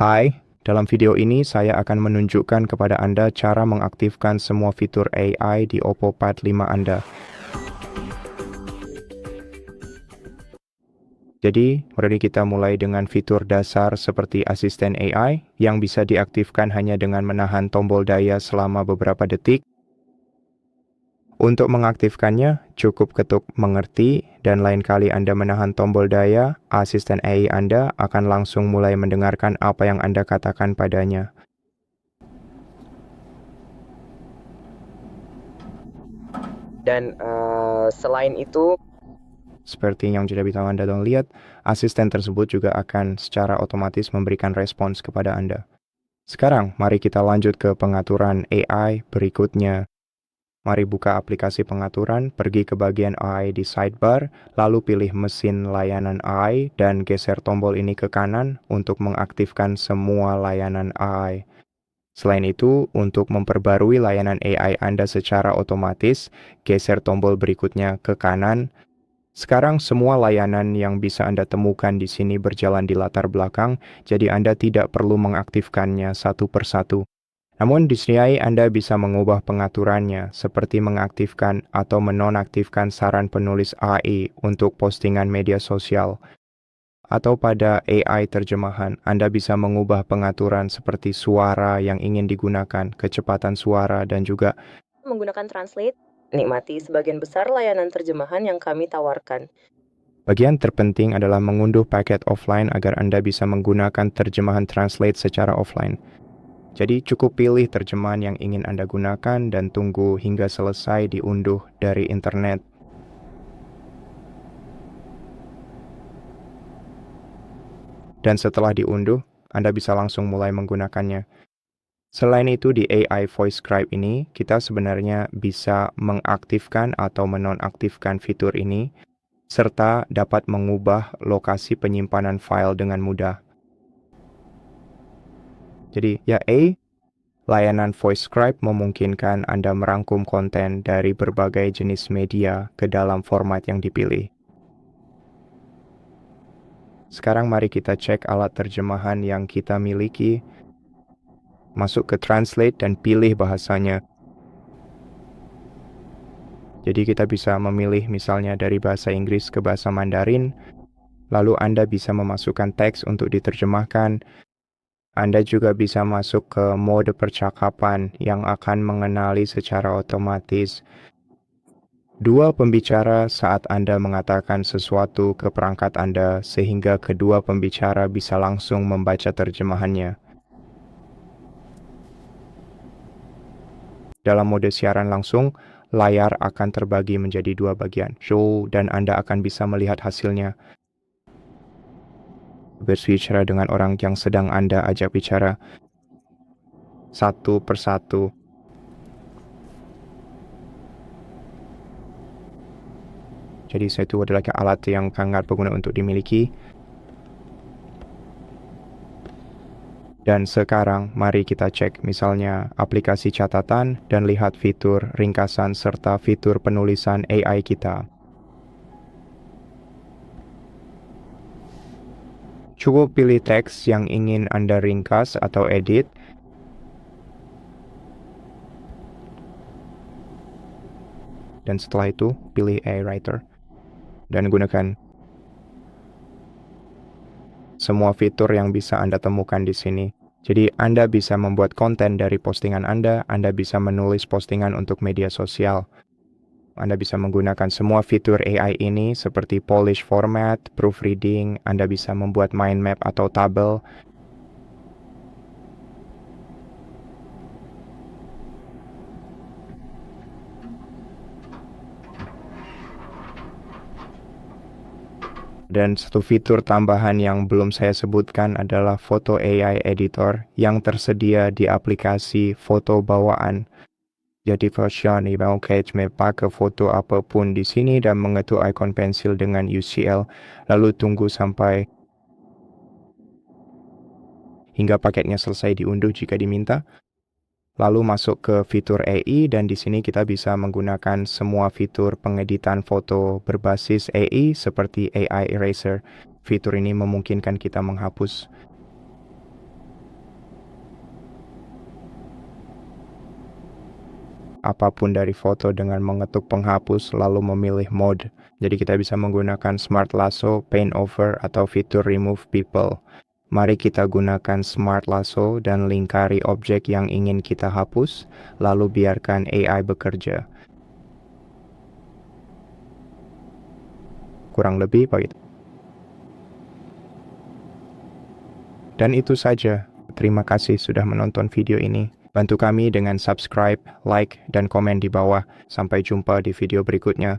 Hai, dalam video ini saya akan menunjukkan kepada Anda cara mengaktifkan semua fitur AI di Oppo Pad 5 Anda. Jadi, mari kita mulai dengan fitur dasar seperti asisten AI yang bisa diaktifkan hanya dengan menahan tombol daya selama beberapa detik. Untuk mengaktifkannya, cukup ketuk mengerti dan lain kali Anda menahan tombol daya, asisten AI Anda akan langsung mulai mendengarkan apa yang Anda katakan padanya. Dan selain itu, Seperti yang sudah bisa Anda lihat, asisten tersebut juga akan secara otomatis memberikan respons kepada Anda. Sekarang, mari kita lanjut ke pengaturan AI berikutnya. Mari buka aplikasi pengaturan, pergi ke bagian AI di sidebar, lalu pilih mesin layanan AI dan geser tombol ini ke kanan untuk mengaktifkan semua layanan AI. Selain itu, untuk memperbarui layanan AI Anda secara otomatis, geser tombol berikutnya ke kanan. Sekarang semua layanan yang bisa Anda temukan di sini berjalan di latar belakang, jadi Anda tidak perlu mengaktifkannya satu persatu. Namun di sini Anda bisa mengubah pengaturannya, seperti mengaktifkan atau menonaktifkan saran penulis AI untuk postingan media sosial. Atau pada AI terjemahan, Anda bisa mengubah pengaturan seperti suara yang ingin digunakan, kecepatan suara, dan juga menggunakan Translate, nikmati sebagian besar layanan terjemahan yang kami tawarkan. bagian terpenting adalah mengunduh paket offline agar Anda bisa menggunakan terjemahan Translate secara offline. Jadi cukup pilih terjemahan yang ingin Anda gunakan dan tunggu hingga selesai diunduh dari internet. Dan setelah diunduh, Anda bisa langsung mulai menggunakannya. Selain itu di AI Voice Scribe ini, kita sebenarnya bisa mengaktifkan atau menonaktifkan fitur ini, serta dapat mengubah lokasi penyimpanan file dengan mudah. Jadi, layanan Voice Scribe memungkinkan Anda merangkum konten dari berbagai jenis media ke dalam format yang dipilih. Sekarang mari kita cek alat terjemahan yang kita miliki. Masuk ke Translate dan pilih bahasanya. Jadi kita bisa memilih misalnya dari bahasa Inggris ke bahasa Mandarin, lalu Anda bisa memasukkan teks untuk diterjemahkan. Anda juga bisa masuk ke mode percakapan yang akan mengenali secara otomatis dua pembicara saat Anda mengatakan sesuatu ke perangkat Anda sehingga kedua pembicara bisa langsung membaca terjemahannya. Dalam mode siaran langsung, layar akan terbagi menjadi dua bagian, show, dan Anda akan bisa melihat hasilnya. Berbicara dengan orang yang sedang Anda ajak bicara satu persatu. Jadi itu adalah alat yang sangat berguna untuk dimiliki. Dan sekarang mari kita cek misalnya aplikasi catatan dan lihat fitur ringkasan serta fitur penulisan AI kita. Cukup pilih teks yang ingin Anda ringkas atau edit. Dan setelah itu pilih AI Writer. Dan gunakan semua fitur yang bisa Anda temukan di sini. Jadi Anda bisa membuat konten dari postingan Anda bisa menulis postingan untuk media sosial. Anda bisa menggunakan semua fitur AI ini seperti polish format, proofreading, Anda bisa membuat mind map atau tabel. Dan satu fitur tambahan yang belum saya sebutkan adalah Photo AI Editor yang tersedia di aplikasi foto bawaan. Jadi version mau pakai foto apapun di sini dan mengetuk ikon pensil dengan UCL, lalu tunggu sampai hingga paketnya selesai diunduh jika diminta. Lalu masuk ke fitur AI dan di sini kita bisa menggunakan semua fitur pengeditan foto berbasis AI seperti AI Eraser. Fitur ini memungkinkan kita menghapus apapun dari foto dengan mengetuk penghapus lalu memilih mode. Jadi kita bisa menggunakan Smart Lasso, Paint Over, atau fitur Remove People. Mari kita gunakan Smart Lasso dan lingkari objek yang ingin kita hapus, lalu biarkan AI bekerja. Kurang lebih begitu. Dan itu saja. Terima kasih sudah menonton video ini. Bantu kami dengan subscribe, like, dan komen di bawah. Sampai jumpa di video berikutnya.